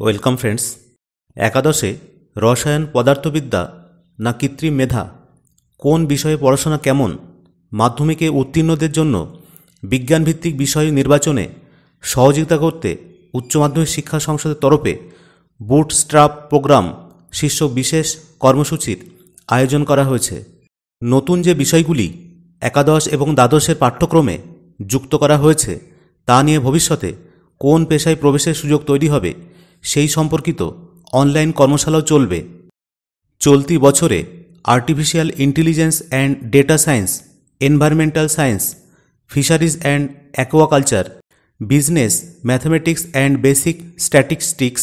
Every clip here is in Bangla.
Welcome friends. একাদশে রসায়ন পদার্থবিদ্যা না কৃত্রিম মেধা, কোন বিষয়ে পড়াশোনা কেমন, মাধ্যমিকে উত্তীর্ণদের জন্য বিজ্ঞানভিত্তিক বিষয় নির্বাচনে সহযোগিতা করতে উচ্চ মাধ্যমিক শিক্ষা সংসদের তরফে বুটস্ট্র্যাপ প্রোগ্রাম শীর্ষক বিশেষ কর্মসূচির আয়োজন করা হয়েছে। নতুন যে বিষয়গুলি একাদশ এবং দ্বাদশের পাঠ্যক্রমে যুক্ত করা হয়েছে তা নিয়ে ভবিষ্যতে কোন পেশায় প্রবেশের সুযোগ তৈরি হবে সেই সম্পর্কিত অনলাইন কর্মশালাও চলবে। চলতি বছরে artificial intelligence and data science, environmental science, fisheries and aquaculture, business mathematics and basic statistics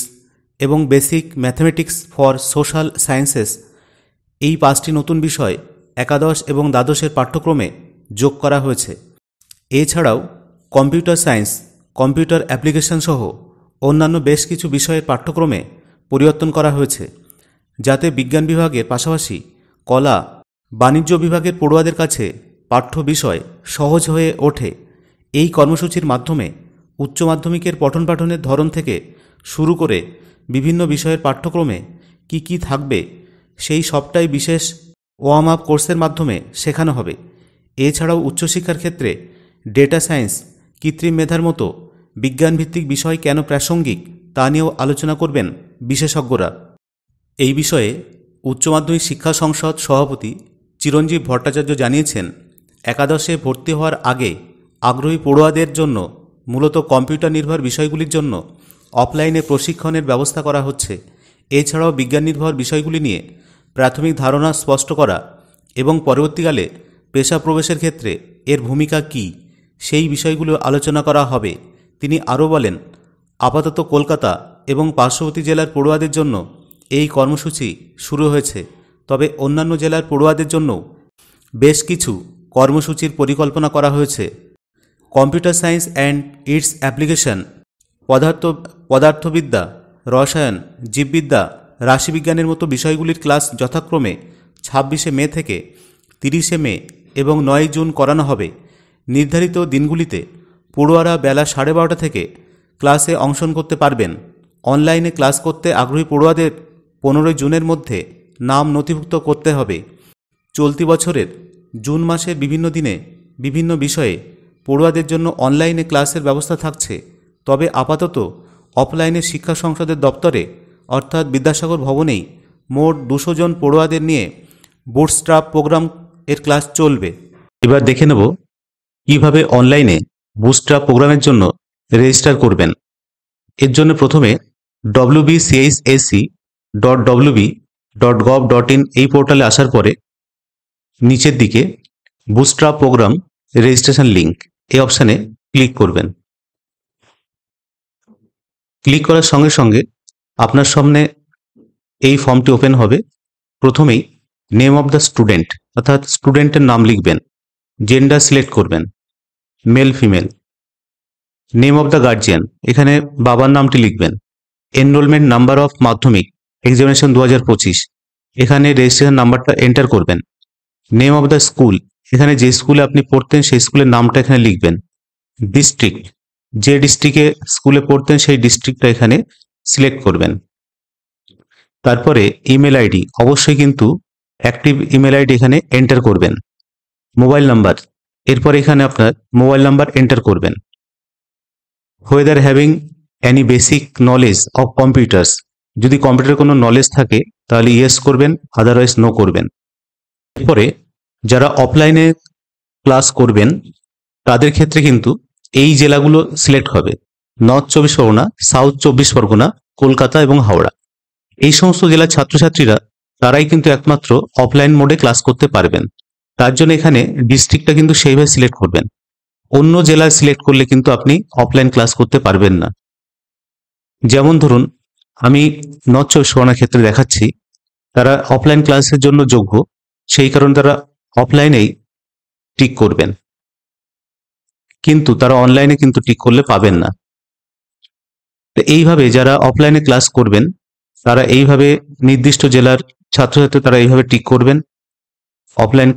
এবং basic mathematics for social sciences, এই 5টি নতুন বিষয় একাদশ এবং দ্বাদশের পাঠ্যক্রমে যোগ করা হয়েছে। এছাড়াও কম্পিউটার সায়েন্স, কম্পিউটার অ্যাপ্লিকেশন সহ অন্যান্য বেশ কিছু বিষয়ের পাঠ্যক্রমে পরিবর্তন করা হয়েছে, যাতে বিজ্ঞান বিভাগের পাশাপাশি কলা, বাণিজ্য বিভাগের পড়ুয়াদের কাছে পাঠ্য বিষয় সহজ হয়ে ওঠে। এই কর্মসূচির মাধ্যমে উচ্চ মাধ্যমিকের পঠন পাঠনের ধরন থেকে শুরু করে বিভিন্ন বিষয়ের পাঠ্যক্রমে কি কি থাকবে সেই সবটাই বিশেষ ওয়ার্ম আপ কোর্সের মাধ্যমে শেখানো হবে। এছাড়াও উচ্চশিক্ষার ক্ষেত্রে ডেটা সায়েন্স, কৃত্রিম মেধার মতো বিজ্ঞানভিত্তিক বিষয় কেন প্রাসঙ্গিক তা নিয়েও আলোচনা করবেন বিশেষজ্ঞরা। এই বিষয়ে উচ্চ মাধ্যমিক শিক্ষা সংসদ সভাপতি চিরঞ্জীব ভট্টাচার্য জানিয়েছেন, একাদশে ভর্তি হওয়ার আগে আগ্রহী পড়ুয়াদের জন্য মূলত কম্পিউটার নির্ভর বিষয়গুলির জন্য অফলাইনে প্রশিক্ষণের ব্যবস্থা করা হচ্ছে। এছাড়াও বিজ্ঞান নির্ভর বিষয়গুলি নিয়ে প্রাথমিক ধারণা স্পষ্ট করা এবং পরবর্তীকালে পেশা প্রবেশের ক্ষেত্রে এর ভূমিকা কী সেই বিষয়গুলো আলোচনা করা হবে। তিনি আরও বলেন, আপাতত কলকাতা এবং পার্শ্ববর্তী জেলার পড়ুয়াদের জন্য এই কর্মসূচি শুরু হয়েছে, তবে অন্যান্য জেলার পড়ুয়াদের জন্যও বেশ কিছু কর্মসূচির পরিকল্পনা করা হয়েছে। Computer science and it's application, পদার্থবিদ্যা, রসায়ন, জীববিদ্যা, রাশিবিজ্ঞানের মতো বিষয়গুলির ক্লাস যথাক্রমে 26শে মে থেকে 30শে মে এবং 9ই জুন করানো হবে। নির্ধারিত দিনগুলিতে পড়ুয়ারা বেলা 12:30 থেকে ক্লাসে অংশগ্রহণ করতে পারবেন। অনলাইনে ক্লাস করতে আগ্রহী পড়ুয়াদের 15 জুনের মধ্যে নাম নথিভুক্ত করতে হবে। চলতি বছরের জুন মাসের বিভিন্ন দিনে বিভিন্ন বিষয়ে পড়ুয়াদের জন্য অনলাইনে ক্লাসের ব্যবস্থা থাকছে, তবে আপাতত অফলাইনে শিক্ষা সংসদের দপ্তরে অর্থাৎ বিদ্যাসাগর ভবনেই মোট 200 জন পড়ুয়াদের নিয়ে বুটস্ট্র্যাপ প্রোগ্রাম এর ক্লাস চলবে। এবার দেখে নেব কিভাবে অনলাইনে বুটস্ট্র্যাপ প্রোগ্রামের জন্য রেজিস্টার করবেন। এর জন্য প্রথমে wbchsc.wb.gov.in এই পোর্টালে আসার পরে নিচের দিকে বুটস্ট্র্যাপ প্রোগ্রাম রেজিস্ট্রেশন লিঙ্ক এই অপশানে ক্লিক করবেন। ক্লিক করার সঙ্গে সঙ্গে আপনার সামনে এই ফর্মটি ওপেন হবে। প্রথমেই নেম অফ দ্য স্টুডেন্ট অর্থাৎ স্টুডেন্টের নাম লিখবেন, জেন্ডার সিলেক্ট করবেন, male female, name of the guardian, এখানে বাবার নামটি লিখবেন, এনরোলমেন্ট নাম্বার অফ মাধ্যমিক এক্সামিনেশন 2025, এখানে রেজিস্ট্রেশন নাম্বারটা এন্টার করবেন। নেম অফ দ্য স্কুল, এখানে যে স্কুলে আপনি পড়তেন সেই স্কুলের নামটা এখানে লিখবেন। ডিস্ট্রিক্ট, যে ডিস্ট্রিক্টে স্কুলে পড়তেন সেই ডিস্ট্রিক্টটা এখানে সিলেক্ট করবেন। তারপরে ইমেল আইডি, অবশ্যই কিন্তু অ্যাক্টিভ ইমেল আইডি এখানে এন্টার করবেন। মোবাইল নাম্বার, এরপর এখানে আপনার মোবাইল নাম্বার এন্টার করবেন। Whether having any basic knowledge of computers, যদি কম্পিউটারের কোনো নলেজ থাকে তাহলে ইয়েস করবেন, আদারওয়াইজ নো করবেন। এরপরে যারা অফলাইনে ক্লাস করবেন তাদের ক্ষেত্রে কিন্তু এই জেলাগুলো সিলেক্ট হবে, নর্থ 24 পরগনা, সাউথ 24 পরগনা, কলকাতা এবং হাওড়া। এই সমস্ত জেলার ছাত্রছাত্রীরা তারাই কিন্তু একমাত্র অফলাইন মোডে ক্লাস করতে পারবেন। তার জন্য এখানে ডিস্ট্রিক্টটা কিন্তু সেইভাবে সিলেক্ট করবেন। অন্য জেলা সিলেক্ট করলে কিন্তু আপনি অফলাইন ক্লাস করতে পারবেন না। যেমন ধরুন আমি নর্থ 24 পরগনার ক্ষেত্রে দেখাচ্ছি, তারা অফলাইন ক্লাসের জন্য যোগ্য, সেই কারণে তারা অফলাইনেই টিক করবেন, কিন্তু তারা অনলাইনে কিন্তু টিক করলে পাবেন না। এইভাবে যারা অফলাইনে ক্লাস করবেন তারা এইভাবে নির্দিষ্ট জেলার ছাত্রছাত্রী তারা এইভাবে টিক করবেন। অফলাইন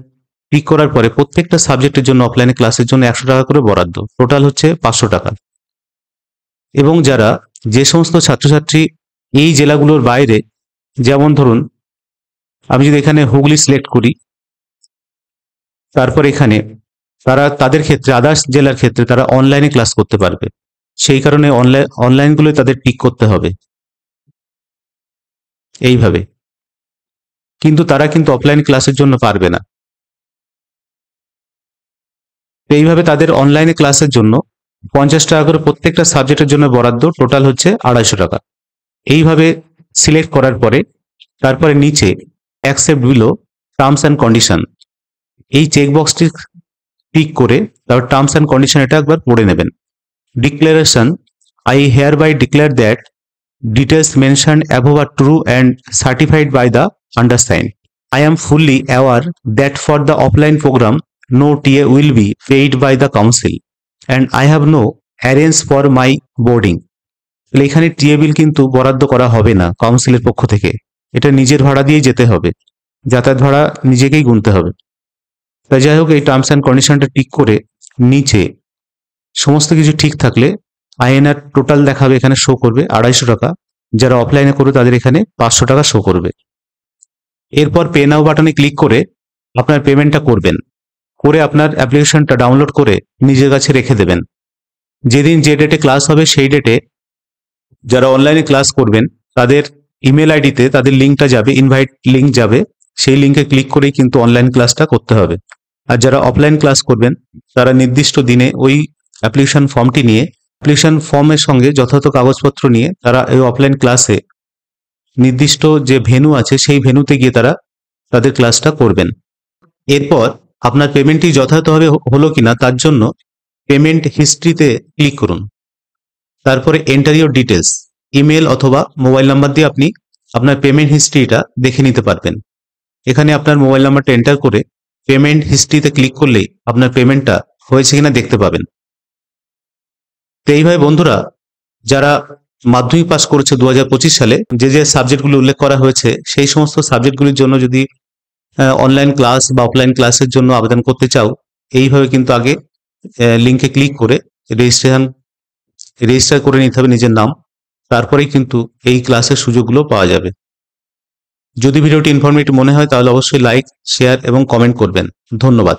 টিক করার পরে প্রত্যেকটা সাবজেক্টের জন্য অফলাইনে ক্লাসের জন্য 100 টাকা করে বরাদ্দ, টোটাল হচ্ছে 500 টাকা। এবং যারা যে সমস্ত ছাত্রছাত্রী এই জেলাগুলোর বাইরে, যেমন ধরুন আমি যদি এখানে হুগলি সিলেক্ট করি, তারপর এখানে তাদের ক্ষেত্রে, আদার্স জেলার ক্ষেত্রে তারা অনলাইনে ক্লাস করতে পারবে। সেই কারণে অনলাইনগুলো তাদের টিক করতে হবে এইভাবে। কিন্তু তারা কিন্তু অফলাইন ক্লাসের জন্য পারবে না। এইভাবে তাদের অনলাইনে ক্লাসের জন্য 50 টাকা করে প্রত্যেকটা সাবজেক্টের জন্য বরাদ্দ, টোটাল হচ্ছে 250 টাকা। এইভাবে সিলেক্ট করার পরে তারপরে নিচে accept below terms and condition, এই চেকবক্সটি ক্লিক করে তারপর টার্মস অ্যান্ড কন্ডিশন এটা একবার পড়ে নেবেন। Declaration, I hereby declare that details mentioned above are true and certified by the undersigned. I am fully aware that for the offline program, no TA will be paid by the council and I have no arrange for my boarding. এখানে টিএ বিল কিন্তু বরাদ্দ করা হবে না কাউন্সিলের পক্ষ থেকে, এটা নিজের ভাড়া দিয়েই যেতে হবে, যাতায়াত ভাড়া নিজেকেই গুনতে হবে। তাই যাই হোক, এই টার্মস অ্যান্ড কন্ডিশনটা টিক করে নিচে সমস্ত কিছু ঠিক থাকলে আইএনআর টোটাল দেখাবে, এখানে শো করবে 250 টাকা। যারা অফলাইনে করবে তাদের এখানে 500 টাকা শো করবে। এরপর পে নাও বাটনে ক্লিক করে আপনার পেমেন্টটা করবেন, করে আপনার অ্যাপ্লিকেশনটা ডাউনলোড করে নিজের কাছে রেখে দেবেন। যেদিন যে ডেটে ক্লাস হবে সেই ডেটে যারা অনলাইনে ক্লাস করবেন তাদের ইমেল আইডিতে তাদের লিঙ্কটা যাবে, ইনভাইট লিঙ্ক যাবে, সেই লিঙ্কে ক্লিক করেই কিন্তু অনলাইন ক্লাসটা করতে হবে। আর যারা অফলাইন ক্লাস করবেন তারা নির্দিষ্ট দিনে ওই অ্যাপ্লিকেশন ফর্মটি নিয়ে, অ্যাপ্লিকেশন ফর্মের সঙ্গে যথাযথ কাগজপত্র নিয়ে তারা এই অফলাইন ক্লাসে নির্দিষ্ট যে ভেন্যু আছে সেই ভেন্যুতে গিয়ে তারা তাদের ক্লাসটা করবেন। এরপর আপনার পেমেন্টটি যথাযথভাবে হলো কিনা তার জন্য পেমেন্ট হিস্ট্রিতে ক্লিক করুন। তারপরে এন্টার ইউর ডিটেলস, ইমেল অথবা মোবাইল নাম্বার দিয়ে আপনি আপনার পেমেন্ট হিস্ট্রিটা দেখে নিতে পারবেন। এখানে আপনার মোবাইল নাম্বারটা এন্টার করে পেমেন্ট হিস্ট্রিতে ক্লিক করলেই আপনার পেমেন্টটা হয়েছে কিনা দেখতে পাবেন। তো এইভাবে বন্ধুরা, যারা মাধ্যমিক পাস করেছে 2025 সালে, যে যে সাবজেক্টগুলো উল্লেখ করা হয়েছে সেই সমস্ত সাবজেক্টগুলির জন্য যদি অনলাইন ক্লাস বা অফলাইন ক্লাসের জন্য আবেদন করতে চাও, এইভাবে কিন্তু আগে লিঙ্কে ক্লিক করে রেজিস্টার করে নিতে হবে নিজের নাম, তারপরেই কিন্তু এই ক্লাসের সুযোগগুলো পাওয়া যাবে। যদি ভিডিওটি ইনফরমেটিভ মনে হয় তাহলে অবশ্যই লাইক, শেয়ার এবং কমেন্ট করবেন। ধন্যবাদ।